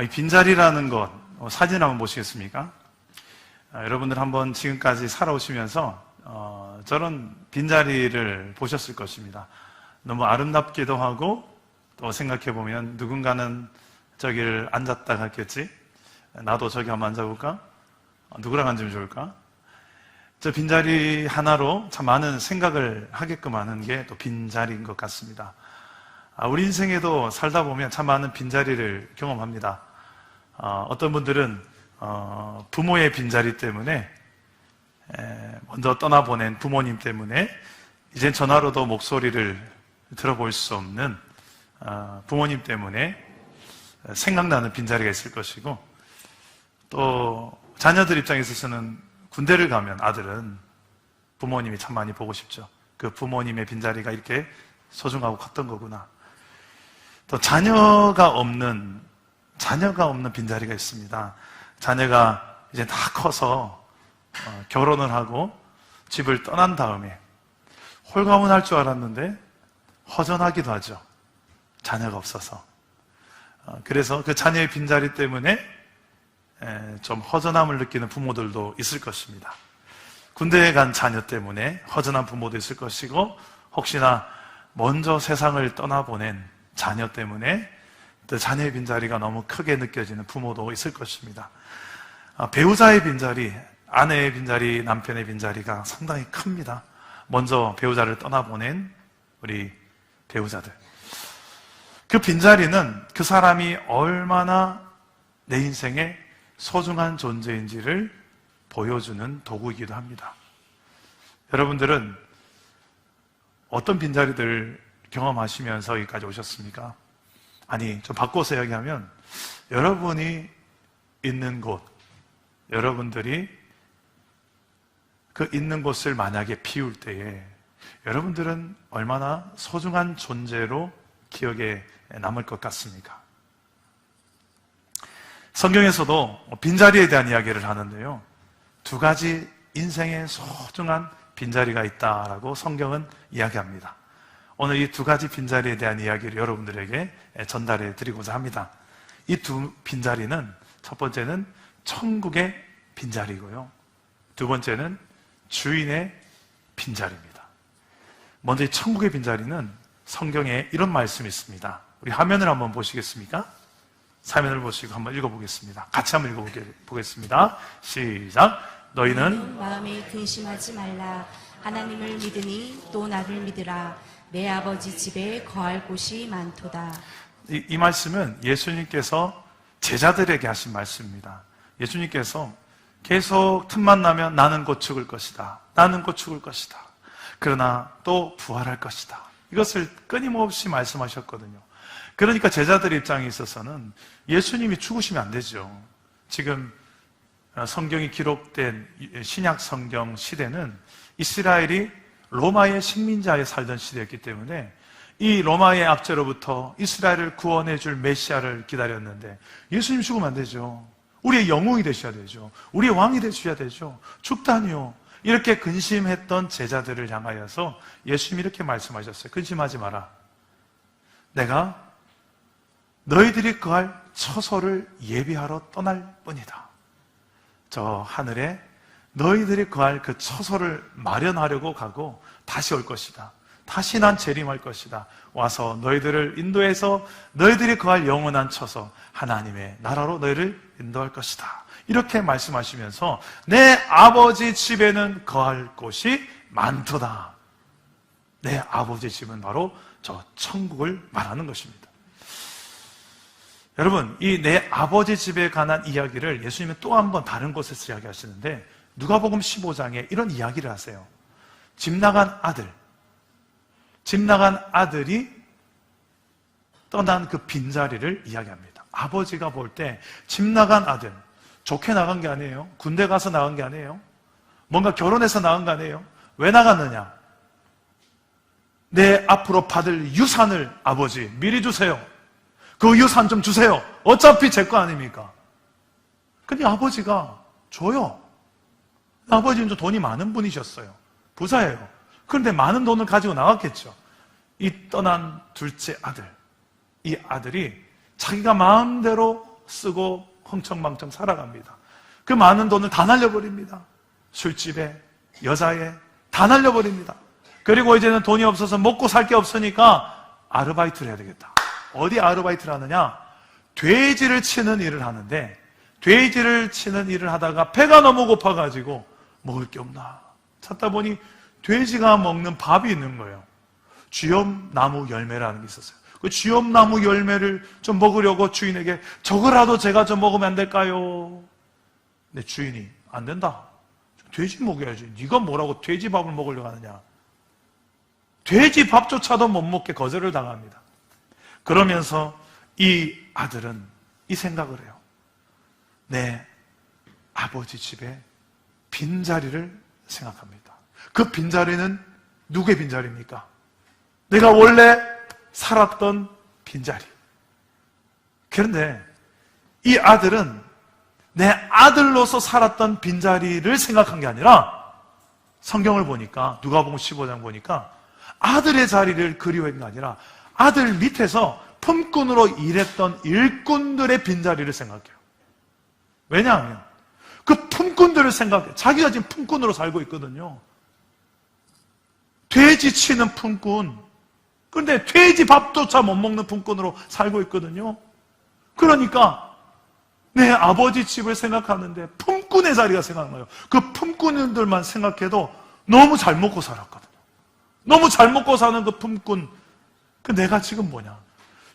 이 빈자리라는 것, 사진 한번 보시겠습니까? 여러분들 한번 지금까지 살아오시면서 저런 빈자리를 보셨을 것입니다. 너무 아름답기도 하고, 또 생각해보면 누군가는 저기를 앉았다 갔겠지? 나도 저기 한번 앉아볼까? 누구랑 앉으면 좋을까? 저 빈자리 하나로 참 많은 생각을 하게끔 하는 게 또 빈자리인 것 같습니다. 우리 인생에도 살다 보면 참 많은 빈자리를 경험합니다. 어떤 분들은 부모의 빈자리 때문에, 먼저 떠나보낸 부모님 때문에 이젠 전화로도 목소리를 들어볼 수 없는 부모님 때문에 생각나는 빈자리가 있을 것이고, 또 자녀들 입장에 있어서는 군대를 가면 아들은 부모님이 참 많이 보고 싶죠. 그 부모님의 빈자리가 이렇게 소중하고 컸던 거구나. 또 자녀가 없는 빈자리가 있습니다. 자녀가 이제 다 커서 결혼을 하고 집을 떠난 다음에 홀가분할 줄 알았는데 허전하기도 하죠. 자녀가 없어서. 그래서 그 자녀의 빈자리 때문에 좀 허전함을 느끼는 부모들도 있을 것입니다. 군대에 간 자녀 때문에 허전한 부모도 있을 것이고, 혹시나 먼저 세상을 떠나보낸 자녀 때문에 또 자녀의 빈자리가 너무 크게 느껴지는 부모도 있을 것입니다. 배우자의 빈자리, 아내의 빈자리, 남편의 빈자리가 상당히 큽니다. 먼저 배우자를 떠나보낸 우리 배우자들. 그 빈자리는 그 사람이 얼마나 내 인생에 소중한 존재인지를 보여주는 도구이기도 합니다. 여러분들은 어떤 빈자리들 경험하시면서 여기까지 오셨습니까? 아니, 좀 바꿔서 이야기하면, 여러분이 있는 곳, 여러분들이 그 있는 곳을 만약에 비울 때에 여러분들은 얼마나 소중한 존재로 기억에 남을 것 같습니까? 성경에서도 빈자리에 대한 이야기를 하는데요, 두 가지 인생에 소중한 빈자리가 있다라고 성경은 이야기합니다. 오늘 이 두 가지 빈자리에 대한 이야기를 여러분들에게 전달해 드리고자 합니다. 이 두 빈자리는, 첫 번째는 천국의 빈자리고요, 두 번째는 주인의 빈자리입니다. 먼저 이 천국의 빈자리는 성경에 이런 말씀이 있습니다. 우리 화면을 한번 보시겠습니까? 화면을 보시고 한번 읽어보겠습니다. 같이 한번 읽어보겠습니다. 시작. 너희는 마음에 근심하지 말라. 하나님을 믿으니 또 나를 믿으라. 내 아버지 집에 거할 곳이 많도다. 이 말씀은 예수님께서 제자들에게 하신 말씀입니다. 예수님께서 계속 틈만 나면 나는 곧 죽을 것이다, 나는 곧 죽을 것이다, 그러나 또 부활할 것이다, 이것을 끊임없이 말씀하셨거든요. 그러니까 제자들 입장에 있어서는 예수님이 죽으시면 안 되죠. 지금 성경이 기록된 신약 성경 시대는 이스라엘이 로마의 식민자에 살던 시대였기 때문에 이 로마의 압제로부터 이스라엘을 구원해 줄 메시아를 기다렸는데, 예수님 죽으면 안 되죠. 우리의 영웅이 되셔야 되죠. 우리의 왕이 되셔야 되죠. 죽다니요. 이렇게 근심했던 제자들을 향하여서 예수님이 이렇게 말씀하셨어요. 근심하지 마라. 내가 너희들이 거할 처소를 예비하러 떠날 뿐이다. 저 하늘에 너희들이 거할 그 처소를 마련하려고 가고 다시 올 것이다. 다시 난 재림할 것이다. 와서 너희들을 인도해서 너희들이 거할 영원한 처소, 하나님의 나라로 너희를 인도할 것이다. 이렇게 말씀하시면서 내 아버지 집에는 거할 곳이 많도다. 내 아버지 집은 바로 저 천국을 말하는 것입니다. 여러분, 이 내 아버지 집에 관한 이야기를 예수님은 또 한 번 다른 곳에서 이야기하시는데, 누가복음 15장에 이런 이야기를 하세요. 집 나간 아들이 떠난 그 빈자리를 이야기합니다. 아버지가 볼 때 집 나간 아들, 좋게 나간 게 아니에요. 군대 가서 나간 게 아니에요. 뭔가 결혼해서 나간 게 아니에요. 왜 나갔느냐? 내 앞으로 받을 유산을 아버지 미리 주세요. 그 유산 좀 주세요. 어차피 제 거 아닙니까? 근데 아버지가 줘요. 아버지는 좀 돈이 많은 분이셨어요. 부자예요. 그런데 많은 돈을 가지고 나갔겠죠. 이 떠난 둘째 아들, 이 아들이 자기가 마음대로 쓰고 흥청망청 살아갑니다. 그 많은 돈을 다 날려버립니다. 술집에, 여자에 다 날려버립니다. 그리고 이제는 돈이 없어서 먹고 살 게 없으니까 아르바이트를 해야 되겠다. 어디 아르바이트를 하느냐? 돼지를 치는 일을 하는데, 돼지를 치는 일을 하다가 배가 너무 고파가지고 먹을 게 없나 찾다 보니 돼지가 먹는 밥이 있는 거예요. 쥐엄나무 열매라는 게 있었어요. 그 쥐엄나무 열매를 좀 먹으려고 주인에게 저거라도 제가 좀 먹으면 안 될까요? 근데 주인이 안 된다. 돼지 먹여야지. 네가 뭐라고 돼지 밥을 먹으려고 하느냐. 돼지 밥조차도 못 먹게 거절을 당합니다. 그러면서 이 아들은 이 생각을 해요. 내 아버지 집에 빈자리를 생각합니다. 그 빈자리는 누구의 빈자리입니까? 내가 원래 살았던 빈자리. 그런데 이 아들은 내 아들로서 살았던 빈자리를 생각한 게 아니라 성경을 보니까, 누가복음 15장 보니까 아들의 자리를 그리워한 게 아니라 아들 밑에서 품꾼으로 일했던 일꾼들의 빈자리를 생각해요. 왜냐하면 그 품꾼들을 생각해. 자기가 지금 품꾼으로 살고 있거든요. 돼지 치는 품꾼. 그런데 돼지 밥조차 못 먹는 품꾼으로 살고 있거든요. 그러니까 내 아버지 집을 생각하는데 품꾼의 자리가 생각나요. 그 품꾼들만 생각해도 너무 잘 먹고 살았거든요. 너무 잘 먹고 사는 그 품꾼. 그 내가 지금 뭐냐?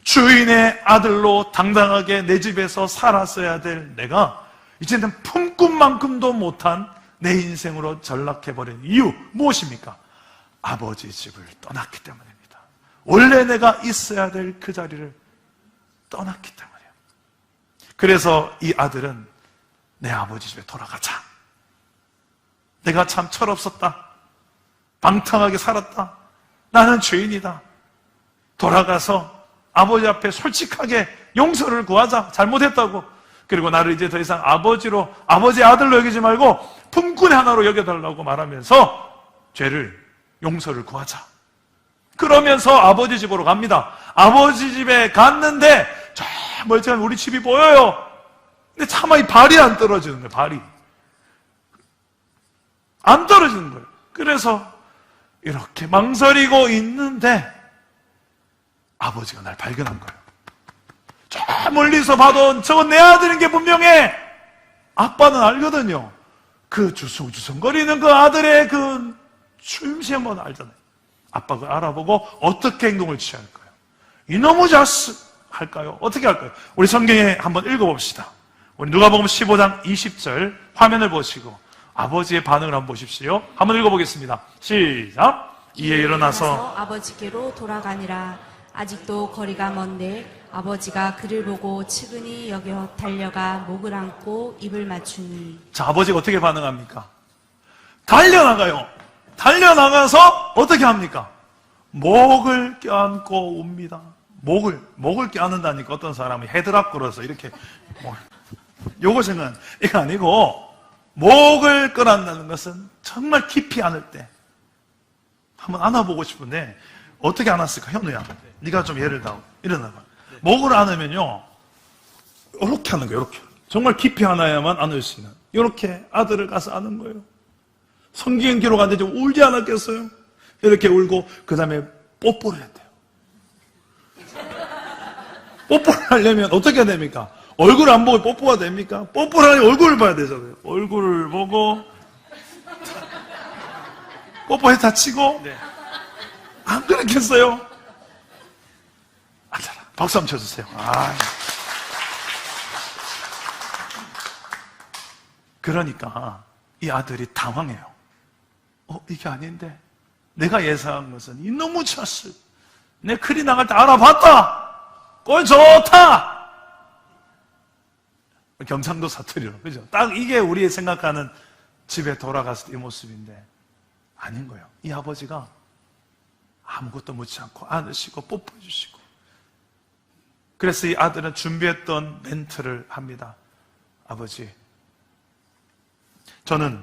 주인의 아들로 당당하게 내 집에서 살았어야 될 내가 이제는 품꾼만큼도 못한 내 인생으로 전락해버린 이유 무엇입니까? 아버지 집을 떠났기 때문입니다. 원래 내가 있어야 될 그 자리를 떠났기 때문이에요. 그래서 이 아들은 내 아버지 집에 돌아가자. 내가 참 철없었다. 방탕하게 살았다. 나는 죄인이다. 돌아가서 아버지 앞에 솔직하게 용서를 구하자. 잘못했다고. 그리고 나를 이제 더 이상 아버지의 아들로 여기지 말고 품꾼의 하나로 여겨달라고 말하면서 죄를, 용서를 구하자. 그러면서 아버지 집으로 갑니다. 아버지 집에 갔는데 저 멀쩡한 우리 집이 보여요. 근데 차마 이 발이 안 떨어지는 거예요. 발이 안 떨어지는 거예요. 그래서 이렇게 망설이고 있는데 아버지가 날 발견한 거예요. 저 멀리서 봐도 저건 내 아들인 게 분명해. 아빠는 알거든요. 그 주성주성거리는 그 아들의 그 추임새 한번 알잖아요. 아빠가 알아보고 어떻게 행동을 취할까요? 이놈의 자식 할까요? 어떻게 할까요? 우리 성경에 한번 읽어봅시다. 우리 누가복음 15장 20절 화면을 보시고 아버지의 반응을 한번 보십시오. 한번 읽어보겠습니다. 시작. 이에 일어나서 아버지께로 돌아가니라. 아직도 거리가 먼데 아버지가 그를 보고 측은히 여겨 달려가 목을 안고 입을 맞추니. 자, 아버지가 어떻게 반응합니까? 달려나가요. 달려나가서 어떻게 합니까? 목을 껴안고 웁니다. 목을 껴안는다니까 어떤 사람이 헤드락 걸어서 이렇게 요거 생각, 이거 아니고 목을 끌어안는다는 것은 정말 깊이 안을 때 한번 안아보고 싶은데 어떻게 안았을까? 현우야, 네가 좀 예를 들어 일어나봐. 목을 안으면요 이렇게 하는 거예요. 이렇게 정말 깊이 안아야만 안을 수 있는, 이렇게 아들을 가서 안은 거예요. 성경 기록 안 되죠. 울지 않았겠어요? 이렇게 울고 그 다음에 뽀뽀를 했대요. 뽀뽀를 하려면 어떻게 해야 됩니까? 얼굴 안 보고 뽀뽀가 됩니까? 뽀뽀를 하려면 얼굴을 봐야 되잖아요. 얼굴을 보고 뽀뽀해 다치고 안 그랬겠어요? 앉아라. 박수 한번 쳐주세요. 그러니까 이 아들이 당황해요. 이게 아닌데 내가 예상한 것은 이놈의 자식, 내 클이 나갈 때 알아봤다. 꼴 좋다. 경상도 사투리로, 그죠? 딱 이게 우리의 생각하는 집에 돌아갔을 때 이 모습인데 아닌 거예요. 이 아버지가 아무것도 묻지 않고 안으시고 뽀뽀해 주시고, 그래서 이 아들은 준비했던 멘트를 합니다. 아버지, 저는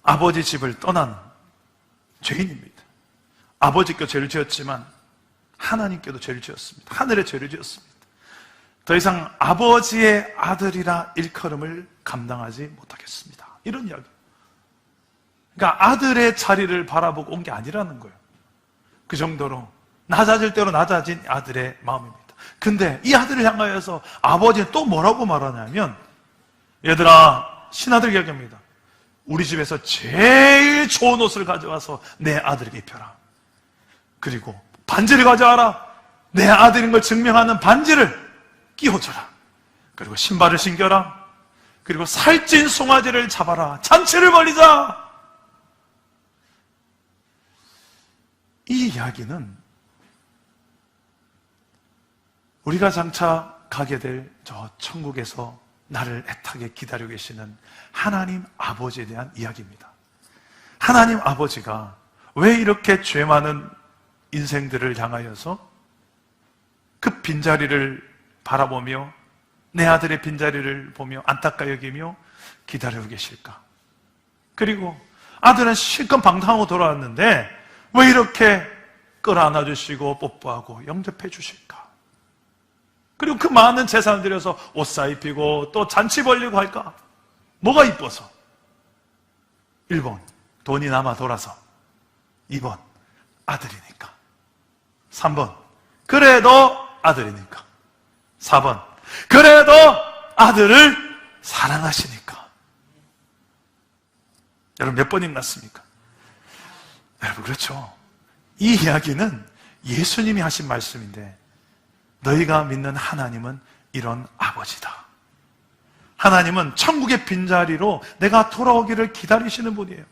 아버지 집을 떠난 죄인입니다. 아버지께 죄를 지었지만 하나님께도 죄를 지었습니다. 하늘에 죄를 지었습니다. 더 이상 아버지의 아들이라 일컬음을 감당하지 못하겠습니다. 이런 이야기. 그러니까 아들의 자리를 바라보고 온 게 아니라는 거예요. 그 정도로 낮아질 대로 낮아진 아들의 마음입니다. 근데 이 아들을 향하여서 아버지는 또 뭐라고 말하냐면, 얘들아, 신하들 이야기합니다. 우리 집에서 제일 좋은 옷을 가져와서 내 아들에게 입혀라. 그리고 반지를 가져와라. 내 아들인 걸 증명하는 반지를 끼워줘라. 그리고 신발을 신겨라. 그리고 살찐 송아지를 잡아라. 잔치를 벌이자. 이 이야기는 우리가 장차 가게 될 저 천국에서 나를 애타게 기다리고 계시는 하나님 아버지에 대한 이야기입니다. 하나님 아버지가 왜 이렇게 죄 많은 인생들을 향하여서 그 빈자리를 바라보며 내 아들의 빈자리를 보며 안타까 여기며 기다리고 계실까? 그리고 아들은 실컷 방탕하고 돌아왔는데 왜 이렇게 끌어안아 주시고 뽀뽀하고 영접해 주실까? 그리고 그 많은 재산을 들여서 옷 사입히고 또 잔치 벌리고 할까? 뭐가 이뻐서? 1번, 돈이 남아 돌아서. 2번, 아들이니까. 3번, 그래도 아들이니까. 4번, 그래도 아들을 사랑하시니까. 여러분 몇 번인 것 같습니까? 여러분 그렇죠. 이 이야기는 예수님이 하신 말씀인데, 너희가 믿는 하나님은 이런 아버지다. 하나님은 천국의 빈자리로 내가 돌아오기를 기다리시는 분이에요.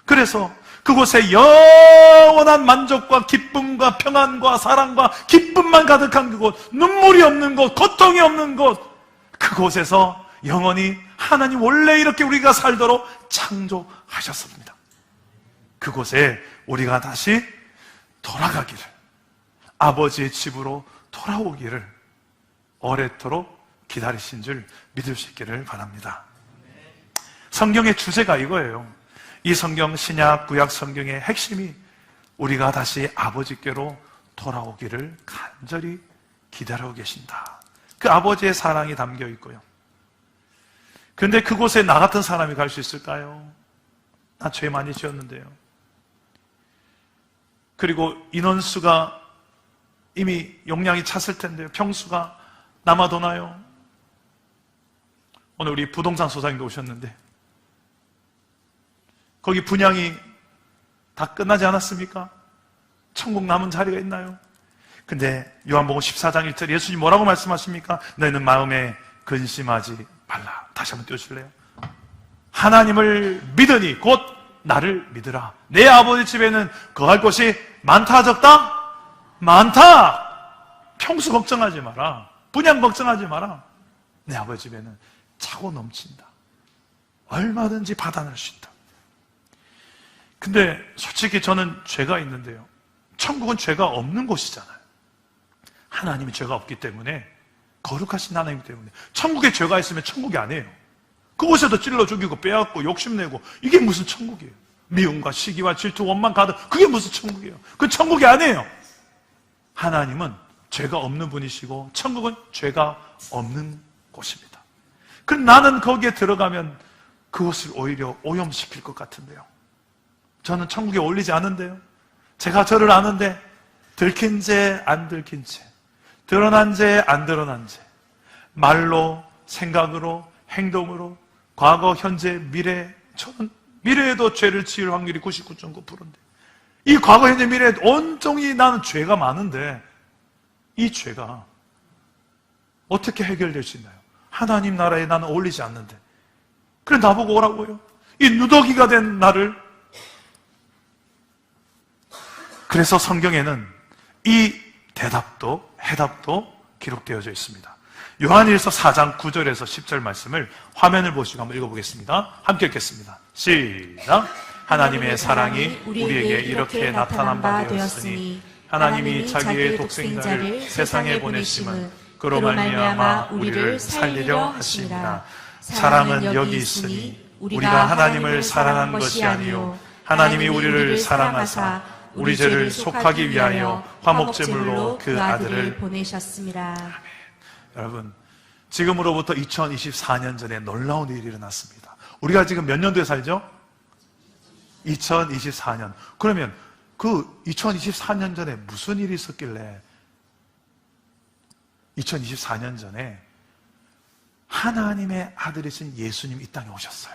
그래서 그곳에 영원한 만족과 기쁨과 평안과 사랑과 기쁨만 가득한 그곳, 눈물이 없는 곳, 고통이 없는 곳, 그곳에서 영원히 하나님 원래 이렇게 우리가 살도록 창조하셨습니다. 그곳에 우리가 다시 돌아가기를, 아버지의 집으로 돌아오기를 오래도록 기다리신 줄 믿을 수 있기를 바랍니다. 성경의 주제가 이거예요. 이 성경, 신약, 구약 성경의 핵심이 우리가 다시 아버지께로 돌아오기를 간절히 기다리고 계신다. 그 아버지의 사랑이 담겨 있고요. 그런데 그곳에 나 같은 사람이 갈 수 있을까요? 나 죄 많이 지었는데요. 그리고 인원수가 이미 용량이 찼을 텐데요. 평수가 남아도나요? 오늘 우리 부동산 소장님도 오셨는데 거기 분양이 다 끝나지 않았습니까? 천국 남은 자리가 있나요? 근데 요한복음 14장 1절 예수님 뭐라고 말씀하십니까? 너희는 마음에 근심하지 말라. 다시 한번 띄워주실래요? 하나님을 믿으니 곧 나를 믿으라. 내 아버지 집에는 거할 곳이 많다 적다? 많다. 평수 걱정하지 마라. 분양 걱정하지 마라. 내 아버지 집에는 차고 넘친다. 얼마든지 받아낼 수 있다. 근데 솔직히 저는 죄가 있는데요. 천국은 죄가 없는 곳이잖아요. 하나님이 죄가 없기 때문에, 거룩하신 하나님이기 때문에. 천국에 죄가 있으면 천국이 아니에요. 그곳에도 찔러 죽이고 빼앗고 욕심내고 이게 무슨 천국이에요? 미움과 시기와 질투, 원망 가득, 그게 무슨 천국이에요? 그건 천국이 아니에요. 하나님은 죄가 없는 분이시고 천국은 죄가 없는 곳입니다. 그럼 나는 거기에 들어가면 그것을 오히려 오염시킬 것 같은데요. 저는 천국에 어울리지 않은데요. 제가 저를 아는데 들킨 죄, 안 들킨 죄, 드러난 죄, 안 드러난 죄, 말로, 생각으로, 행동으로, 과거, 현재, 미래, 저는 미래에도 죄를 지을 확률이 99.9%인데 이 과거, 현재, 미래에 온종일 나는 죄가 많은데 이 죄가 어떻게 해결될 수 있나요? 하나님 나라에 나는 어울리지 않는데. 그래 나보고 오라고요? 이 누더기가 된 나를. 그래서 성경에는 이 대답도 해답도 기록되어져 있습니다. 요한일서 4장 9절에서 10절 말씀을 화면을 보시고 한번 읽어보겠습니다. 함께 읽겠습니다. 시작. 하나님의 사랑이 우리에게 이렇게 나타난 바 되었으니 하나님이 자기의 독생자를 세상에 보내심은 그로 말미암아 우리를 살리려 하심이라. 사랑은 여기 있으니 우리가 하나님을 사랑한 것이 아니요 하나님이 우리를 사랑하사 우리 죄를 속하기 위하여 화목제물로 그 아들을 보내셨습니다. 여러분, 지금으로부터 2024년 전에 놀라운 일이 일어났습니다. 우리가 지금 몇 년도에 살죠? 2024년. 그러면 그 2024년 전에 무슨 일이 있었길래 2024년 전에 하나님의 아들이신 예수님이 이 땅에 오셨어요.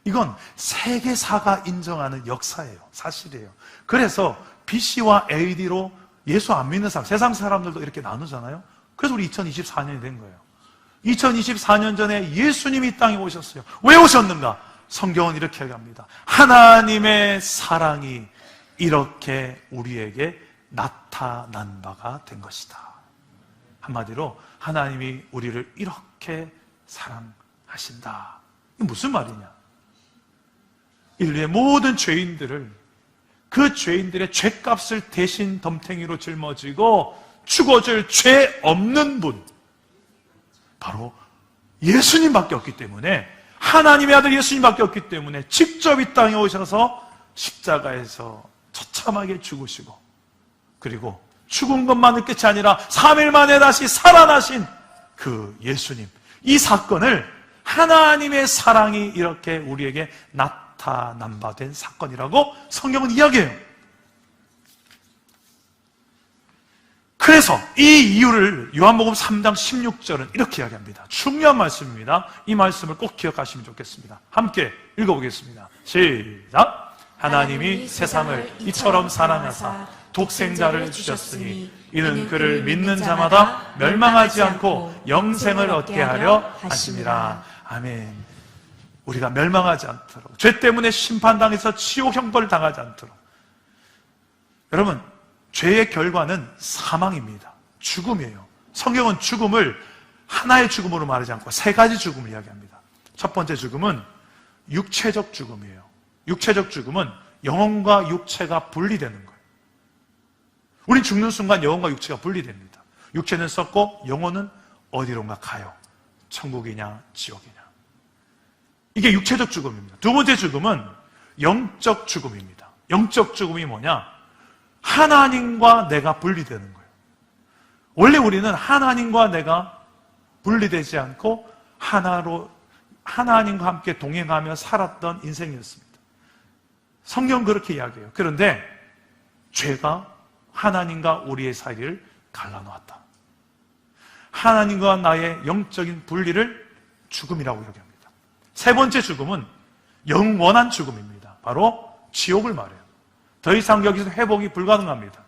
이건 세계사가 인정하는 역사예요. 사실이에요. 그래서 BC와 AD로 예수 안 믿는 사람, 세상 사람들도 이렇게 나누잖아요. 그래서 우리 2024년이 된 거예요. 2024년 전에 예수님이 이 땅에 오셨어요. 왜 오셨는가? 성경은 이렇게 얘기합니다. 하나님의 사랑이 이렇게 우리에게 나타난 바가 된 것이다. 한마디로 하나님이 우리를 이렇게 사랑하신다. 이게 무슨 말이냐? 인류의 모든 죄인들을, 그 죄인들의 죄값을 대신 덤탱이로 짊어지고 죽어줄 죄 없는 분, 바로 예수님밖에 없기 때문에, 하나님의 아들 예수님밖에 없기 때문에 직접 이 땅에 오셔서 십자가에서 처참하게 죽으시고, 그리고 죽은 것만이 끝이 아니라 3일 만에 다시 살아나신 그 예수님, 이 사건을 하나님의 사랑이 이렇게 우리에게 나타난 바 된 사건이라고 성경은 이야기해요. 그래서 이 이유를 요한복음 3장 16절은 이렇게 이야기합니다. 중요한 말씀입니다. 이 말씀을 꼭 기억하시면 좋겠습니다. 함께 읽어보겠습니다. 시작! 하나님이 세상을 이처럼 사랑하사 독생자를 주셨으니 이는 그를 믿는 자마다 멸망하지 않고 영생을 얻게 하려 하심이라. 아멘. 우리가 멸망하지 않도록, 죄 때문에 심판당해서 지옥 형벌을 당하지 않도록. 여러분, 죄의 결과는 사망입니다. 죽음이에요. 성경은 죽음을 하나의 죽음으로 말하지 않고 세 가지 죽음을 이야기합니다. 첫 번째 죽음은 육체적 죽음이에요. 육체적 죽음은 영혼과 육체가 분리되는 거예요. 우린 죽는 순간 영혼과 육체가 분리됩니다. 육체는 썩고 영혼은 어디론가 가요. 천국이냐 지옥이냐. 이게 육체적 죽음입니다. 두 번째 죽음은 영적 죽음입니다. 영적 죽음이 뭐냐? 하나님과 내가 분리되는 거예요. 원래 우리는 하나님과 내가 분리되지 않고 하나로 하나님과 함께 동행하며 살았던 인생이었습니다. 성경 그렇게 이야기해요. 그런데 죄가 하나님과 우리의 사이를 갈라놓았다. 하나님과 나의 영적인 분리를 죽음이라고 이야기합니다. 세 번째 죽음은 영원한 죽음입니다. 바로 지옥을 말해요. 더 이상 여기서 회복이 불가능합니다.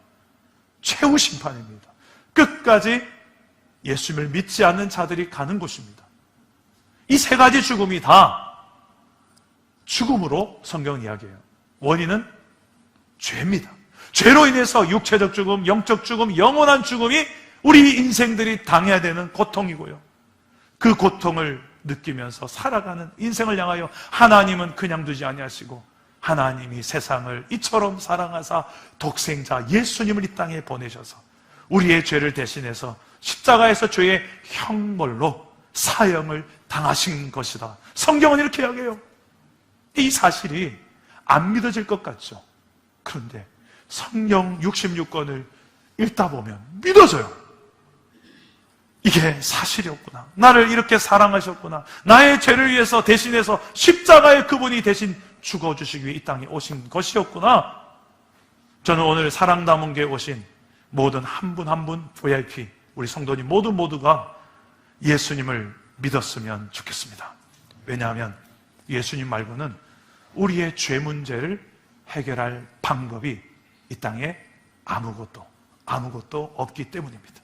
최후 심판입니다. 끝까지 예수님을 믿지 않는 자들이 가는 곳입니다. 이 세 가지 죽음이 다 죽음으로 성경은 이야기해요. 원인은 죄입니다. 죄로 인해서 육체적 죽음, 영적 죽음, 영원한 죽음이 우리 인생들이 당해야 되는 고통이고요. 그 고통을 느끼면서 살아가는 인생을 향하여 하나님은 그냥 두지 아니하시고 하나님이 세상을 이처럼 사랑하사 독생자 예수님을 이 땅에 보내셔서 우리의 죄를 대신해서 십자가에서 죄의 형벌로 사형을 당하신 것이다. 성경은 이렇게 이야기해요. 이 사실이 안 믿어질 것 같죠. 그런데 성경 66권을 읽다 보면 믿어져요. 이게 사실이었구나. 나를 이렇게 사랑하셨구나. 나의 죄를 위해서 대신해서 십자가에 그분이 대신 죽어주시기 위해 이 땅에 오신 것이었구나. 저는 오늘 사랑 담은 교회에 오신 모든 한 분 한 분 VIP 우리 성도님 모두가 예수님을 믿었으면 좋겠습니다. 왜냐하면 예수님 말고는 우리의 죄 문제를 해결할 방법이 이 땅에 아무것도 없기 때문입니다.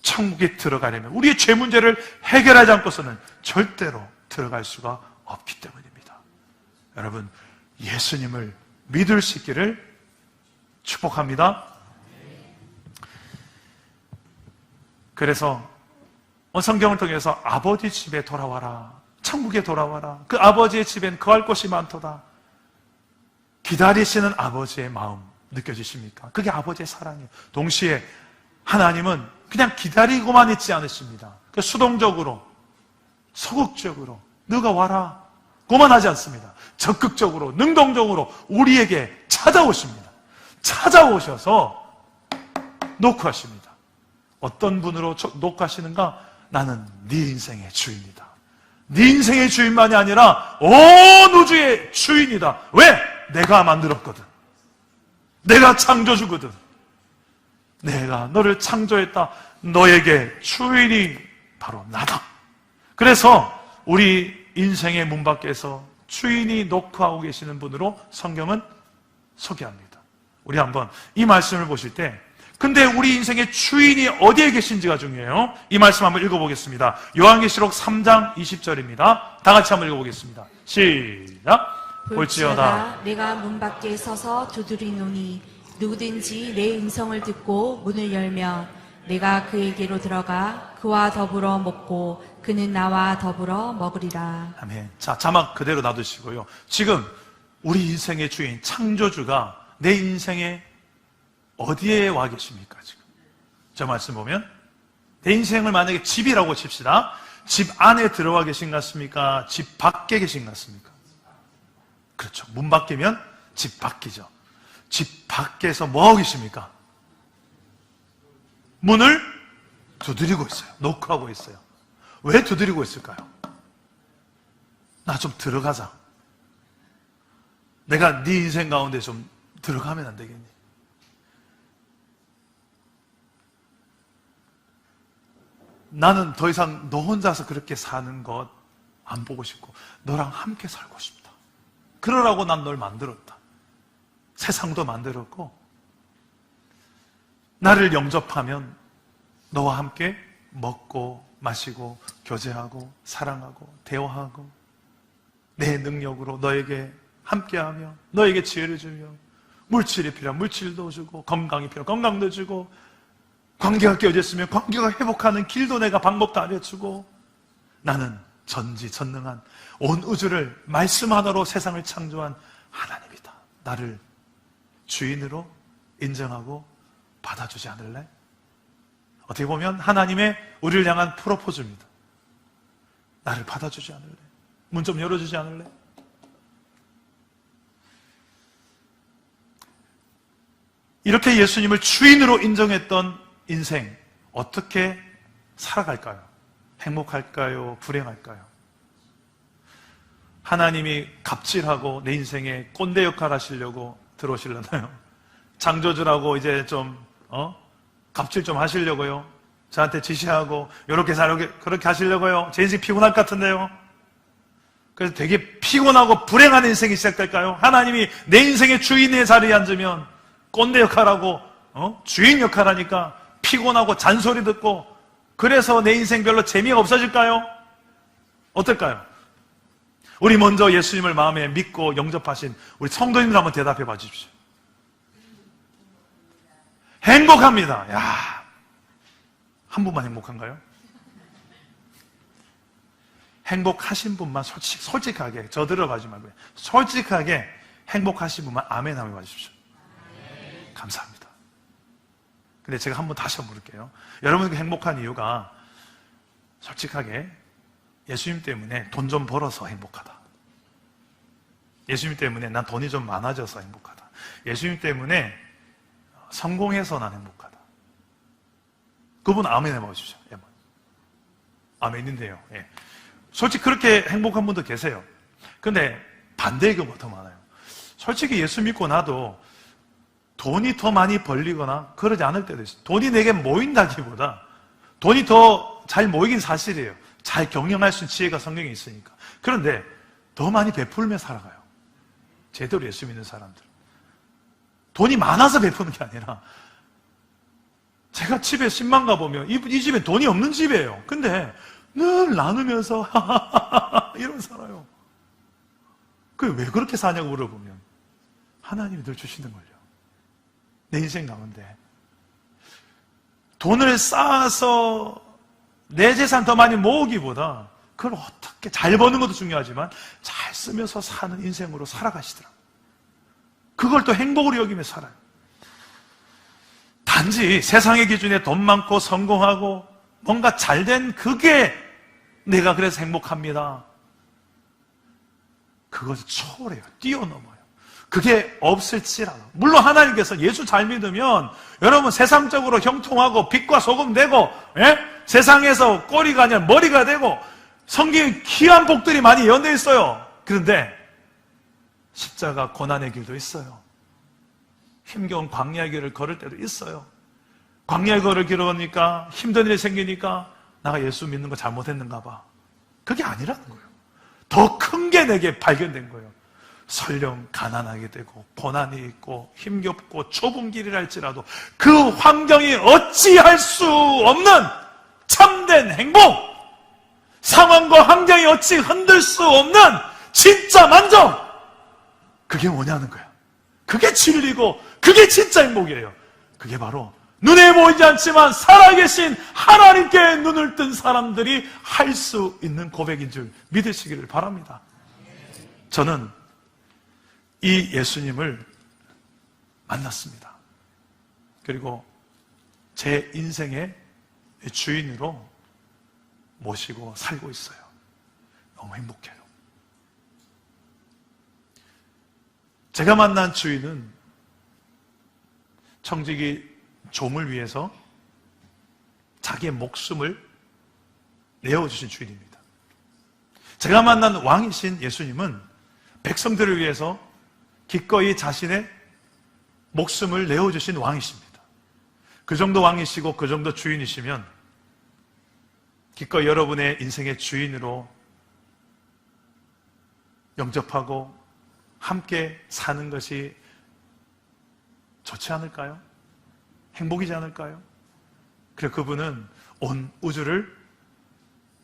천국에 들어가려면 우리의 죄 문제를 해결하지 않고서는 절대로 들어갈 수가 없기 때문입니다. 여러분, 예수님을 믿을 수 있기를 축복합니다. 그래서 성경을 통해서 아버지 집에 돌아와라, 천국에 돌아와라, 그 아버지의 집엔 거할 곳이 많도다, 기다리시는 아버지의 마음 느껴지십니까? 그게 아버지의 사랑이에요. 동시에 하나님은 그냥 기다리고만 있지 않으십니다. 수동적으로, 소극적으로 너가 와라 고만 하지 않습니다. 적극적으로, 능동적으로 우리에게 찾아오십니다. 찾아오셔서 노크하십니다. 어떤 분으로 노크하시는가? 나는 네 인생의 주인이다. 네 인생의 주인만이 아니라 온 우주의 주인이다. 왜? 내가 만들었거든. 내가 창조주거든. 내가 너를 창조했다. 너에게 주인이 바로 나다. 그래서 우리 인생의 문 밖에서 주인이 노크하고 계시는 분으로 성경은 소개합니다. 우리 한번 이 말씀을 보실 때, 근데 우리 인생의 주인이 어디에 계신지가 중요해요. 이 말씀 한번 읽어보겠습니다. 요한계시록 3장 20절입니다. 다 같이 한번 읽어보겠습니다. 시작. 볼지어다 내가 문 밖에 서서 두드리노니 누구든지 내 음성을 듣고 문을 열면 내가 그에게로 들어가 그와 더불어 먹고 그는 나와 더불어 먹으리라. 아멘. 자, 자막 그대로 놔두시고요. 지금 우리 인생의 주인 창조주가 내 인생에 어디에 와 계십니까? 지금 저 말씀 보면 내 인생을 만약에 집이라고 칩시다. 집 안에 들어와 계신 것 같습니까? 집 밖에 계신 것 같습니까? 그렇죠. 문 밖이면 집 밖이죠. 집 밖에서 뭐하고 계십니까? 문을 두드리고 있어요. 노크하고 있어요. 왜 두드리고 있을까요? 나 좀 들어가자. 내가 네 인생 가운데 좀 들어가면 안 되겠니? 나는 더 이상 너 혼자서 그렇게 사는 것 안 보고 싶고 너랑 함께 살고 싶다. 그러라고 난 널 만들었다. 세상도 만들었고 나를 영접하면 너와 함께 먹고 마시고 교제하고 사랑하고 대화하고 내 능력으로 너에게 함께하며 너에게 지혜를 주며 물질이 필요한 물질도 주고 건강이 필요한 건강도 주고 관계가 깨어졌으면 관계가 회복하는 길도 내가 방법도 알려주고 나는 전지전능한 온 우주를 말씀 하나로 세상을 창조한 하나님이다. 나를 주인으로 인정하고 받아주지 않을래? 어떻게 보면 하나님의 우리를 향한 프로포즈입니다. 나를 받아주지 않을래? 문 좀 열어주지 않을래? 이렇게 예수님을 주인으로 인정했던 인생 어떻게 살아갈까요? 행복할까요? 불행할까요? 하나님이 갑질하고 내 인생에 꼰대 역할 하시려고 들어오시려나요? 창조주라고 이제 좀 갑질 좀 하시려고요? 저한테 지시하고 이렇게 살게 그렇게 하시려고요? 제 인생 피곤할 것 같은데요? 그래서 되게 피곤하고 불행한 인생이 시작될까요? 하나님이 내 인생의 주인의 자리에 앉으면 꼰대 역할하고 주인 역할하니까 피곤하고 잔소리 듣고 그래서 내 인생 별로 재미가 없어질까요? 어떨까요? 우리 먼저 예수님을 마음에 믿고 영접하신 우리 성도님들 한번 대답해 봐 주십시오. 행복합니다. 야, 한 분만 행복한가요? 행복하신 분만 솔직하게 저 들어가지 말고요. 솔직하게 행복하신 분만 아멘 하면 봐주십시오. 감사합니다. 근데 제가 한번 다시 한번 물을게요. 여러분이 행복한 이유가 솔직하게 예수님 때문에 돈 좀 벌어서 행복하다. 예수님 때문에 난 돈이 좀 많아져서 행복하다. 예수님 때문에 성공해서 난 행복하다. 그분 아멘 해봐 주십시오. 아멘인데요. 예. 솔직히 그렇게 행복한 분도 계세요. 근데 반대의 경우가 더 많아요. 솔직히 예수 믿고 나도 돈이 더 많이 벌리거나 그러지 않을 때도 있어요. 돈이 내게 모인다기보다 돈이 더 잘 모이긴 사실이에요. 잘 경영할 수 있는 지혜가 성경에 있으니까. 그런데 더 많이 베풀며 살아가요. 제대로 예수 믿는 사람들. 돈이 많아서 베푸는 게 아니라 제가 집에 10만 가보면 이 집에 돈이 없는 집이에요. 근데 늘 나누면서 이러면 살아요. 그 왜 그렇게 사냐고 물어보면 하나님이 늘 주시는 걸요. 내 인생 가운데 돈을 쌓아서 내 재산 더 많이 모으기보다 그걸 어떻게 잘 버는 것도 중요하지만 잘 쓰면서 사는 인생으로 살아가시더라고요. 그걸 또 행복으로 여기며 살아요. 단지 세상의 기준에 돈 많고 성공하고 뭔가 잘된 그게 내가 그래서 행복합니다. 그것을 초월해요. 뛰어넘어요. 그게 없을지라도. 물론 하나님께서 예수 잘 믿으면 여러분 세상적으로 형통하고 빛과 소금 되고, 예? 세상에서 꼬리가 아니라 머리가 되고, 성경에 귀한 복들이 많이 예언되어 있어요. 그런데 십자가 고난의 길도 있어요. 힘겨운 광야의 길을 걸을 때도 있어요. 광야의 길을 걸으니까 힘든 일이 생기니까 내가 예수 믿는 거 잘못했는가 봐. 그게 아니라는 거예요. 더 큰 게 내게 발견된 거예요. 설령 가난하게 되고 고난이 있고 힘겹고 좁은 길이라 할지라도 그 환경이 어찌할 수 없는 참된 행복, 상황과 환경이 어찌 흔들 수 없는 진짜 만족, 그게 뭐냐는 거야. 그게 진리고 그게 진짜 행복이에요. 그게 바로 눈에 보이지 않지만 살아계신 하나님께 눈을 뜬 사람들이 할 수 있는 고백인 줄 믿으시기를 바랍니다. 저는 이 예수님을 만났습니다. 그리고 제 인생의 주인으로 모시고 살고 있어요. 너무 행복해요. 제가 만난 주인은 청지기 종을 위해서 자기의 목숨을 내어주신 주인입니다. 제가 만난 왕이신 예수님은 백성들을 위해서 기꺼이 자신의 목숨을 내어주신 왕이십니다. 그 정도 왕이시고 그 정도 주인이시면 기꺼이 여러분의 인생의 주인으로 영접하고 함께 사는 것이 좋지 않을까요? 행복이지 않을까요? 그리고 그분은 온 우주를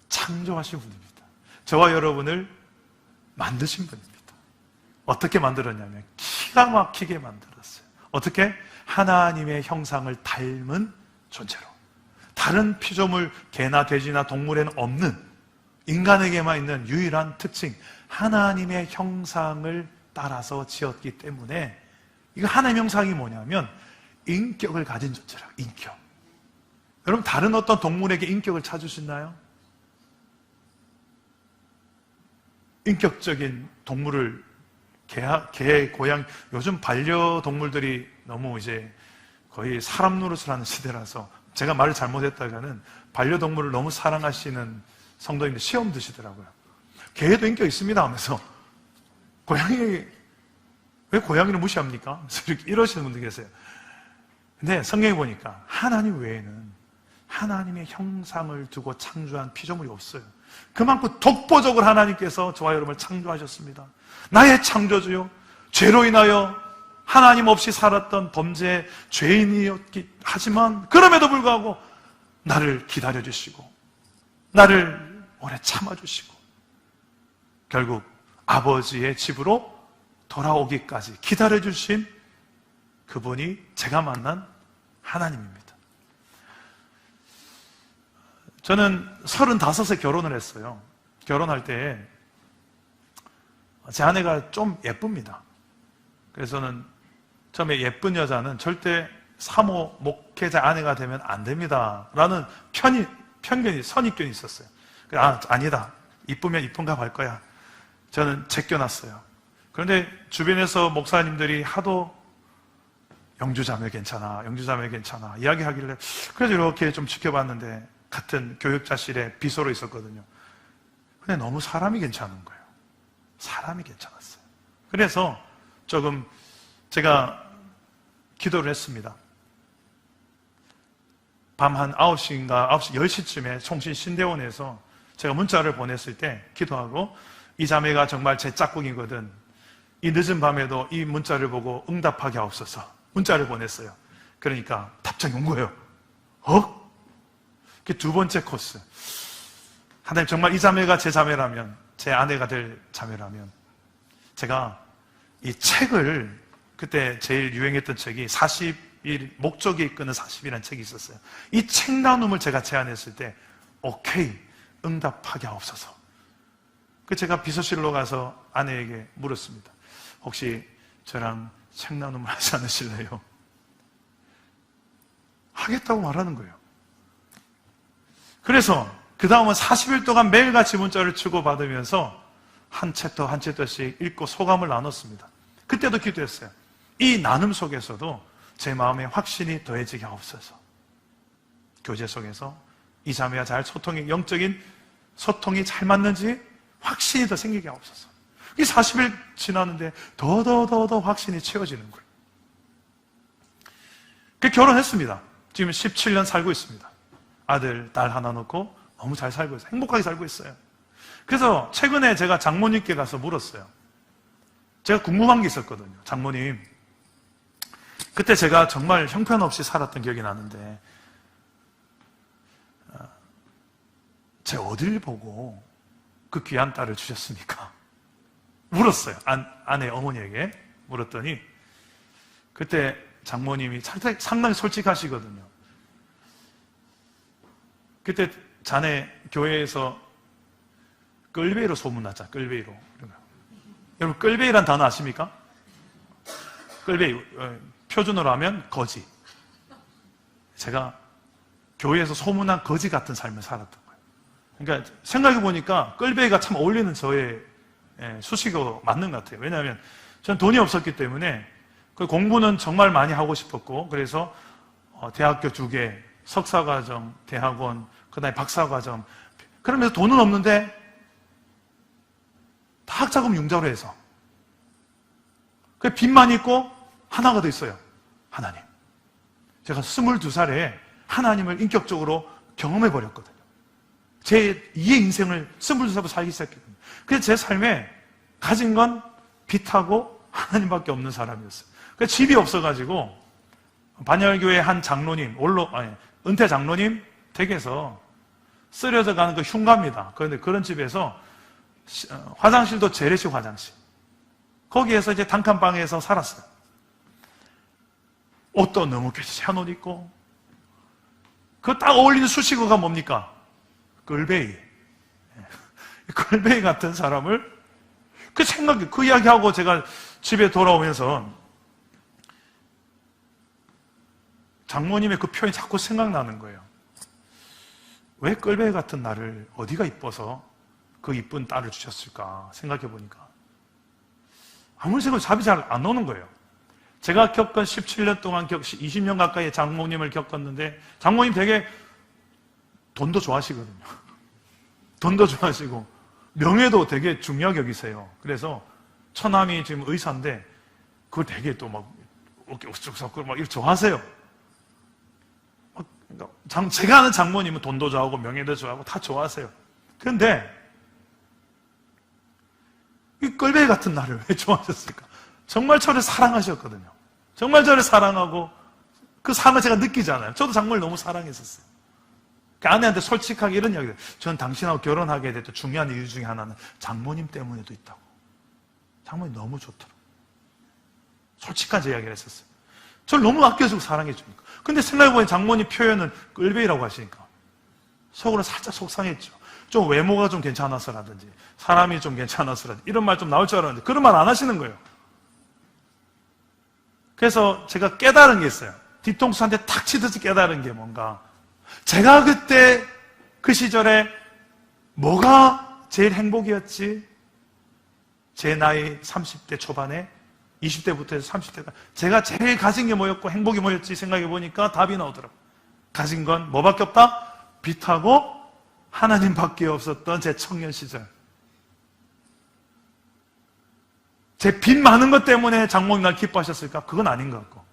창조하신 분입니다. 저와 여러분을 만드신 분입니다. 어떻게 만들었냐면 기가 막히게 만들었어요. 어떻게? 하나님의 형상을 닮은 존재로. 다른 피조물, 개나 돼지나 동물에는 없는, 인간에게만 있는 유일한 특징, 하나님의 형상을 따라서 지었기 때문에, 이거 하나님의 형상이 뭐냐면 인격을 가진 존재라. 인격. 여러분 다른 어떤 동물에게 인격을 찾을 수 있나요? 인격적인 동물을 개, 고양, 요즘 반려동물들이 너무 이제 거의 사람 노릇을 하는 시대라서 제가 말을 잘못했다가는 반려동물을 너무 사랑하시는 성도님들 시험 드시더라고요. 개도 인격 있습니다 하면서 고양이, 왜 고양이를 무시합니까? 이렇게 이러시는 분들 계세요. 근데 성경에 보니까 하나님 외에는 하나님의 형상을 두고 창조한 피조물이 없어요. 그만큼 독보적으로 하나님께서 저와 여러분을 창조하셨습니다. 나의 창조주요, 죄로 인하여 하나님 없이 살았던 범죄 죄인이었기 하지만 그럼에도 불구하고 나를 기다려주시고 나를 오래 참아주시고 결국 아버지의 집으로 돌아오기까지 기다려주신 그분이 제가 만난 하나님입니다. 저는 35에 결혼을 했어요. 결혼할 때 제 아내가 좀 예쁩니다. 그래서는 처음에 예쁜 여자는 절대 사모 목회자 아내가 되면 안 됩니다 라는 편견이, 선입견이 있었어요. 아니다, 이쁘면 이쁜가 할 거야. 저는 제껴놨어요. 그런데 주변에서 목사님들이 하도 영주자매 괜찮아, 영주자매 괜찮아 이야기하길래 그래서 이렇게 좀 지켜봤는데 같은 교육자실에 비서로 있었거든요. 근데 너무 사람이 괜찮은 거예요. 사람이 괜찮았어요. 그래서 조금 제가 기도를 했습니다. 밤 한 9시인가 9시 10시쯤에 총신 신대원에서 제가 문자를 보냈을 때 기도하고 이 자매가 정말 제 짝꿍이거든. 이 늦은 밤에도 이 문자를 보고 응답하게 하옵소서. 문자를 보냈어요. 그러니까 답장이 온 거예요. 그게 두 번째 코스. 하나님 정말 이 자매가 제 자매라면, 제 아내가 될 자매라면 제가 이 책을, 그때 제일 유행했던 책이 40일, 목적이 이끄는 40이라는 책이 있었어요. 이 책 나눔을 제가 제안했을 때 오케이, 응답하게 하옵소서. 제가 비서실로 가서 아내에게 물었습니다. 혹시 저랑 책 나눔을 하지 않으실래요? 하겠다고 말하는 거예요. 그래서 그 다음은 40일 동안 매일같이 문자를 주고받으면서 한 챕터 한 챕터씩 읽고 소감을 나눴습니다. 그때도 기도했어요. 이 나눔 속에서도 제 마음에 확신이 더해지게 하옵소서. 교제 속에서 이 자매와 잘 영적인 소통이 잘 맞는지 확신이 더 생기게 하옵소서. 이 40일 지났는데 더 확신이 채워지는 거예요. 결혼했습니다. 지금 17년 살고 있습니다. 아들, 딸 하나 놓고 너무 잘 살고 있어요. 행복하게 살고 있어요. 그래서 최근에 제가 장모님께 가서 물었어요. 제가 궁금한 게 있었거든요. 장모님, 그때 제가 정말 형편없이 살았던 기억이 나는데 제 어딜 보고 그 귀한 딸을 주셨습니까? 물었어요. 아내 어머니에게 물었더니 그때 장모님이 상당히 솔직하시거든요. 그때 자네 교회에서 끌베이로 소문났잖아. 끌베이로. 여러분 끌베이란 단어 아십니까? 끌베이 표준어로 하면 거지. 제가 교회에서 소문난 거지 같은 삶을 살았던 거예요. 그러니까 생각해 보니까 끌베이가 참 어울리는 저의 수식어가 맞는 것 같아요. 왜냐하면 저는 돈이 없었기 때문에 그 공부는 정말 많이 하고 싶었고, 그래서 대학교 2개, 석사과정, 대학원, 그 다음에 박사과정, 그러면서 돈은 없는데 다 학자금 융자로 해서 그 빚만 있고 하나가 더 있어요. 하나님. 제가 22살에 하나님을 인격적으로 경험해 버렸거든요. 제 2의 인생을 22살부터 살기 시작했거든요. 그래서 제 삶에 가진 건 빚하고 하나님밖에 없는 사람이었어요. 그래서 집이 없어가지고 반열교회 한 장로님, 은퇴 장로님 댁에서 쓰려져 가는 그 흉가입니다. 그런데 그런 집에서 화장실도 재래식 화장실. 거기에서 이제 단칸방에서 살았어요. 옷도 너무 새 옷 입고. 그 딱 어울리는 수식어가 뭡니까? 끌베이. 끌베이 같은 사람을 그 이야기하고 제가 집에 돌아오면서 장모님의 그 표현이 자꾸 생각나는 거예요. 왜 끌베이 같은 나를 어디가 이뻐서 그 이쁜 딸을 주셨을까 생각해 보니까 아무리 생각해도 답이 잘 안 오는 거예요. 제가 겪은 17년 동안 20년 가까이 장모님을 겪었는데 장모님 되게 돈도 좋아하시거든요. 돈도 좋아하시고 명예도 되게 중요하게 여기세요. 그래서 처남이 지금 의사인데 그걸 되게 또 막 이렇게 우쓱 막 이렇게 좋아하세요. 제가 아는 장모님은 돈도 좋아하고 명예도 좋아하고 다 좋아하세요. 그런데 이 끌베이 같은 나를 왜 좋아하셨을까? 정말 저를 사랑하셨거든요. 정말 저를 사랑하고 그 사랑을 제가 느끼잖아요. 저도 정말 너무 사랑했었어요. 그 아내한테 솔직하게 이런 이야기를 해요. 저는 당신하고 결혼하게 됐던 중요한 이유 중에 하나는 장모님 때문에도 있다고. 장모님 너무 좋더라고요. 솔직한 제 이야기를 했었어요. 저를 너무 아껴주고 사랑해 주니까. 근데 생각해보니 장모님 표현은 끌베이라고 하시니까 속으로 살짝 속상했죠. 좀 외모가 좀 괜찮아서라든지 사람이 좀 괜찮아서라든지 이런 말 좀 나올 줄 알았는데 그런 말 안 하시는 거예요. 그래서 제가 깨달은 게 있어요. 뒤통수한테 탁 치듯이 깨달은 게 뭔가, 제가 그때 그 시절에 뭐가 제일 행복이었지? 제 나이 30대 초반에 20대부터 해서 30대가 제가 제일 가진 게 뭐였고 행복이 뭐였지 생각해 보니까 답이 나오더라고요. 가진 건 뭐밖에 없다? 빚하고 하나님밖에 없었던 제 청년 시절. 제 빚 많은 것 때문에 장모님 날 기뻐하셨을까? 그건 아닌 것 같고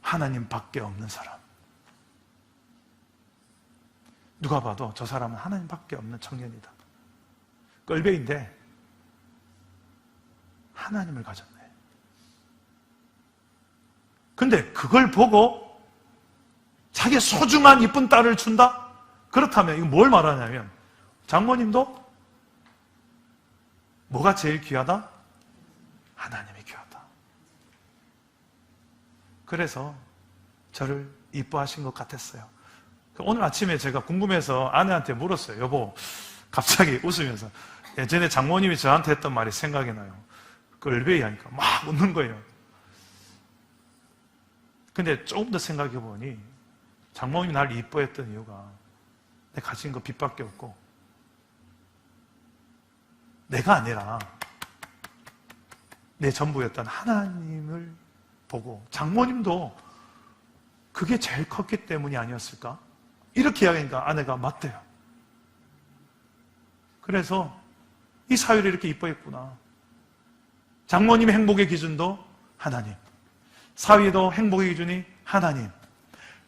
하나님밖에 없는 사람. 누가 봐도 저 사람은 하나님밖에 없는 청년이다. 끌베인데 하나님을 가졌네. 근데 그걸 보고 자기의 소중한 이쁜 딸을 준다? 그렇다면 이거 뭘 말하냐면 장모님도 뭐가 제일 귀하다? 하나님이 귀하다. 그래서 저를 이뻐하신 것 같았어요. 오늘 아침에 제가 궁금해서 아내한테 물었어요. 여보, 갑자기 웃으면서 예전에 장모님이 저한테 했던 말이 생각이 나요. 끌베이 하니까 막 웃는 거예요. 근데 조금 더 생각해 보니 장모님이 날 이뻐했던 이유가 내가 가진 거 빚밖에 없고 내가 아니라 내 전부였던 하나님을 보고, 장모님도 그게 제일 컸기 때문이 아니었을까? 이렇게 이야기하니까 아내가 맞대요. 그래서 이 사회를 이렇게 이뻐했구나. 장모님의 행복의 기준도 하나님, 사위도 행복의 기준이 하나님.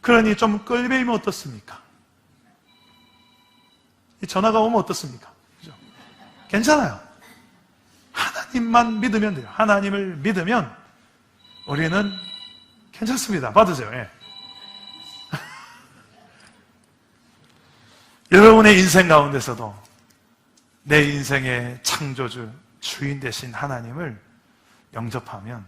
그러니 좀 끌배이면 어떻습니까? 이 전화가 오면 어떻습니까? 그죠? 괜찮아요. 하나님만 믿으면 돼요. 하나님을 믿으면 우리는 괜찮습니다. 받으세요. 예. 여러분의 인생 가운데서도 내 인생의 창조주, 주인 되신 하나님을 영접하면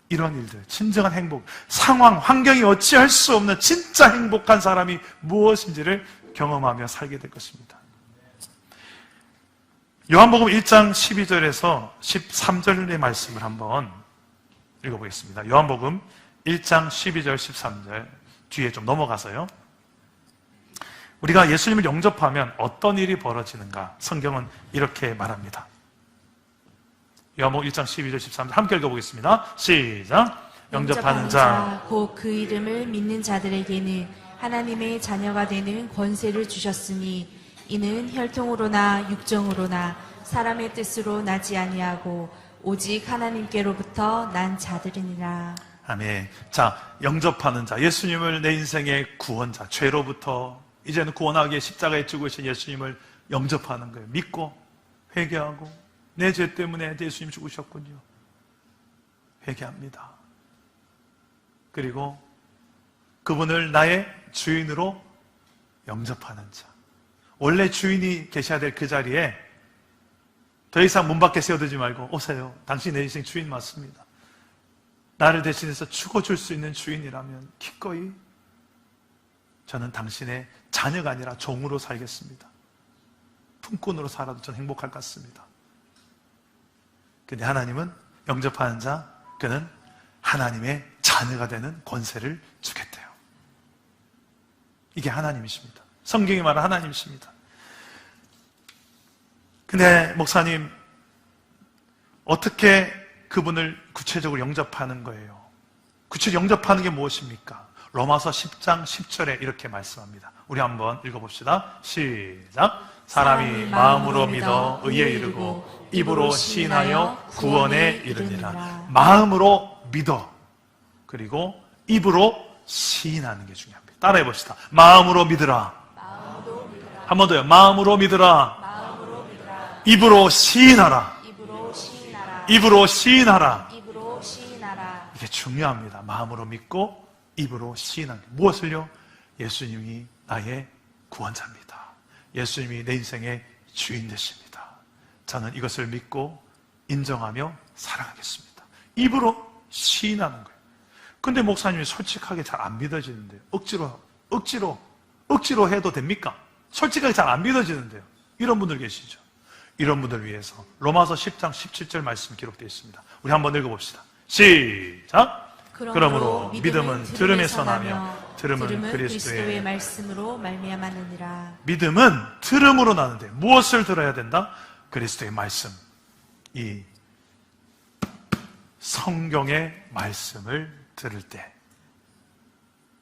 이런 일들, 진정한 행복, 상황, 환경이 어찌할 수 없는 진짜 행복한 사람이 무엇인지를 경험하며 살게 될 것입니다. 요한복음 1장 12절에서 13절의 말씀을 한번 읽어보겠습니다. 요한복음 1장 12절, 13절 뒤에 좀 넘어가서요. 우리가 예수님을 영접하면 어떤 일이 벌어지는가? 성경은 이렇게 말합니다. 요한복음 1장 12절, 13절 함께 읽어보겠습니다. 시작! 영접하는 자, 곧 그 이름을 믿는 자들에게는 하나님의 자녀가 되는 권세를 주셨으니 이는 혈통으로나 육정으로나 사람의 뜻으로 나지 아니하고 오직 하나님께로부터 난 자들이니라. 아멘. 자, 영접하는 자, 예수님을 내 인생의 구원자, 죄로부터 이제는 구원하기에 십자가에 죽으신 예수님을 영접하는 거예요. 믿고 회개하고 내 죄 때문에 예수님 죽으셨군요. 회개합니다. 그리고 그분을 나의 주인으로 영접하는 자. 원래 주인이 계셔야 될 그 자리에 더 이상 문 밖에 세워두지 말고 오세요. 당신 내 인생 주인 맞습니다. 나를 대신해서 죽어줄 수 있는 주인이라면 기꺼이 저는 당신의 자녀가 아니라 종으로 살겠습니다. 품꾼으로 살아도 전 행복할 것 같습니다. 근데 하나님은 영접하는 자, 그는 하나님의 자녀가 되는 권세를 주겠대요. 이게 하나님이십니다. 성경이 말하는 하나님이십니다. 근데 목사님, 어떻게 그분을 구체적으로 영접하는 거예요? 구체적으로 영접하는 게 무엇입니까? 로마서 10장 10절에 이렇게 말씀합니다. 우리 한번 읽어봅시다. 시작! 사람이 마음으로 믿어 의에 이르고 입으로 시인하여 구원에 이르니라. 마음으로 믿어, 그리고 입으로 시인하는 게 중요합니다. 따라해 봅시다. 마음으로 믿으라. 한 번 더요. 마음으로 믿으라. 입으로 시인하라. 입으로 시인하라. 이게 중요합니다. 마음으로 믿고 입으로 시인하는 게. 무엇을요? 예수님이 나의 구원자입니다. 예수님이 내 인생의 주인 되십니다. 저는 이것을 믿고 인정하며 살아가겠습니다. 입으로 시인하는 거예요. 근데 목사님이 솔직하게 잘 안 믿어지는데요. 억지로 해도 됩니까? 솔직하게 잘 안 믿어지는데요. 이런 분들 계시죠. 이런 분들 위해서 로마서 10장 17절 말씀 기록되어 있습니다. 우리 한번 읽어봅시다. 시작! 그러므로 믿음은 들음에서 나며 들음은 그리스도의 말씀으로 말미암았느니라. 믿음은 들음으로 나는데 무엇을 들어야 된다? 그리스도의 말씀, 이 성경의 말씀을 들을 때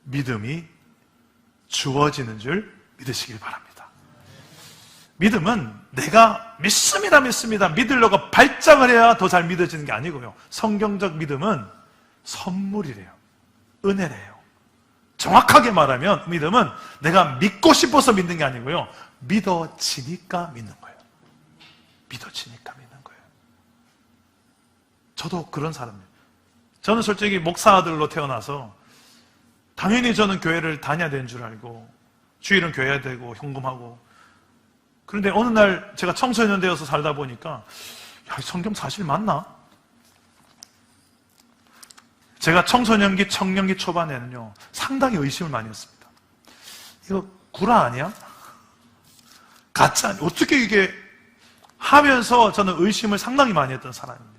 믿음이 주어지는 줄 믿으시길 바랍니다. 믿음은 내가 믿습니다 믿으려고 발작을 해야 더 잘 믿어지는 게 아니고요. 성경적 믿음은 선물이래요. 은혜래요. 정확하게 말하면 믿음은 내가 믿고 싶어서 믿는 게 아니고요. 믿어지니까 믿는 거예요. 믿어지니까 믿는 거예요. 저도 그런 사람이에요. 저는 솔직히 목사 아들로 태어나서 당연히 저는 교회를 다녀야 되는 줄 알고 주일은 교회 되고 헌금하고, 그런데 어느 날 제가 청소년 되어서 살다 보니까 야, 성경 사실 맞나? 제가 청소년기, 청년기 초반에는요 상당히 의심을 많이 했습니다. 이거 구라 아니야? 가짜 아니야? 어떻게 이게 하면서 저는 의심을 상당히 많이 했던 사람입니다.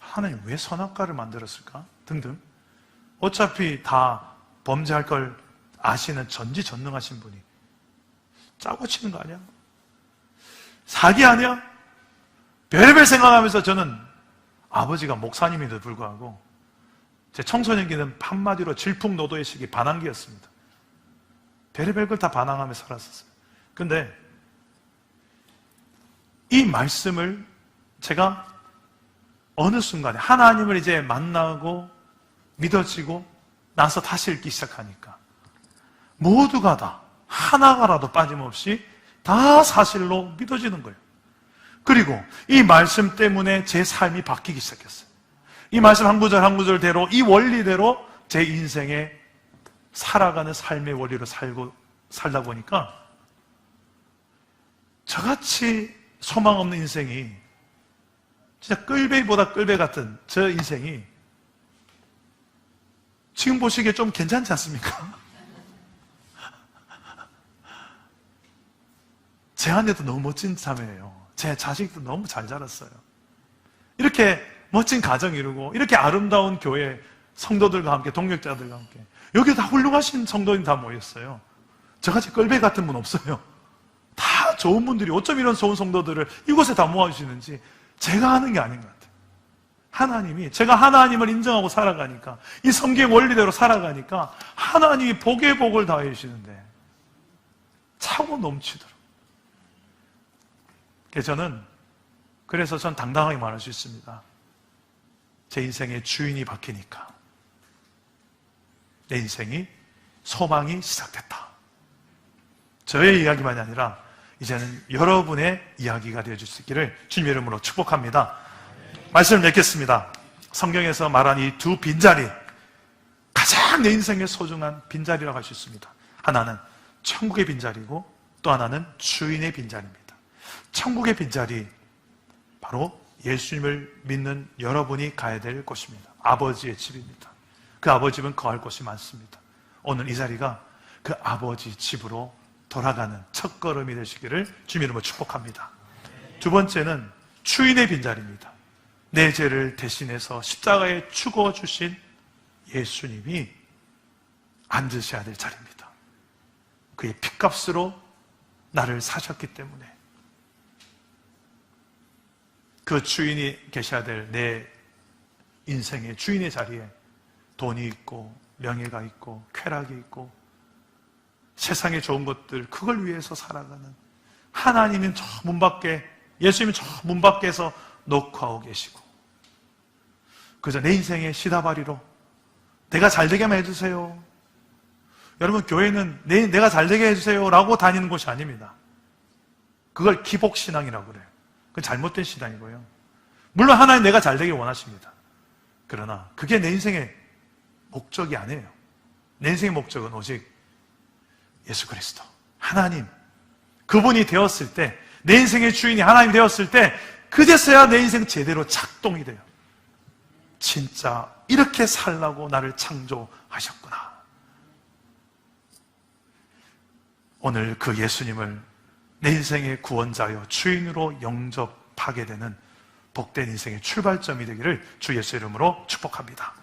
하나님 왜 선악과를 만들었을까? 등등. 어차피 다 범죄할 걸 아시는 전지전능하신 분이 짜고 치는 거 아니야? 사기 아니야? 별의별 생각하면서 저는 아버지가 목사님에도 불구하고 제 청소년기는 한마디로 질풍노도의 시기 반항기였습니다. 별의별 걸 다 반항하며 살았었어요. 근데 이 말씀을 제가 어느 순간에 하나님을 이제 만나고 믿어지고 나서 다시 읽기 시작하니까 모두가 다 하나가라도 빠짐없이 다 사실로 믿어지는 거예요. 그리고 이 말씀 때문에 제 삶이 바뀌기 시작했어요. 이 말씀 한 구절 한 구절대로 이 원리대로 제 인생에 살아가는 삶의 원리로 살다 보니까 저같이 소망 없는 인생이 진짜 끌배기보다 끌배 같은 저 인생이 지금 보시기에 좀 괜찮지 않습니까? 제 아내도 너무 멋진 자매예요. 제 자식도 너무 잘 자랐어요. 이렇게 멋진 가정 이루고 이렇게 아름다운 교회 성도들과 함께 동역자들과 함께 여기 다 훌륭하신 성도님 다 모였어요. 저같이 끌배 같은 분 없어요. 다 좋은 분들이 어쩜 이런 좋은 성도들을 이곳에 다 모아주시는지 제가 하는 게 아닌 것 같아요. 하나님이, 제가 하나님을 인정하고 살아가니까, 이 성경 원리대로 살아가니까 하나님이 복의 복을 다해 주시는데 차고 넘치도록. 그래서 전 당당하게 말할 수 있습니다. 제 인생의 주인이 바뀌니까 내 인생이 소망이 시작됐다. 저의 이야기만이 아니라 이제는 여러분의 이야기가 되어줄 수 있기를 주님 이름으로 축복합니다. 말씀을 맺겠습니다. 성경에서 말한 이 두 빈자리, 가장 내 인생의 소중한 빈자리라고 할 수 있습니다. 하나는 천국의 빈자리고 또 하나는 주인의 빈자리입니다. 천국의 빈자리, 바로 예수님을 믿는 여러분이 가야 될 곳입니다. 아버지의 집입니다. 그 아버지 집은 거할 곳이 많습니다. 오늘 이 자리가 그 아버지 집으로 돌아가는 첫걸음이 되시기를 주님 이름으로 축복합니다. 두 번째는 주인의 빈자리입니다. 내 죄를 대신해서 십자가에 죽어주신 예수님이 앉으셔야 될 자리입니다. 그의 핏값으로 나를 사셨기 때문에 그 주인이 계셔야 될 내 인생의 주인의 자리에 돈이 있고 명예가 있고 쾌락이 있고 세상의 좋은 것들, 그걸 위해서 살아가는 하나님은 저 문 밖에, 예수님은 저 문 밖에서 녹화하고 계시고 그저 내 인생의 시다바리로 내가 잘되게만 해주세요. 여러분, 교회는 내가 잘되게 해주세요 라고 다니는 곳이 아닙니다. 그걸 기복신앙이라고 그래요. 그건 잘못된 신앙이고요. 물론 하나님 내가 잘되길 원하십니다. 그러나 그게 내 인생의 목적이 아니에요. 내 인생의 목적은 오직 예수 그리스도, 하나님, 그분이 되었을 때, 내 인생의 주인이 하나님 되었을 때 그제서야 내 인생 제대로 작동이 돼요. 진짜 이렇게 살라고 나를 창조하셨구나. 오늘 그 예수님을 내 인생의 구원자여 주인으로 영접하게 되는 복된 인생의 출발점이 되기를 주 예수 이름으로 축복합니다.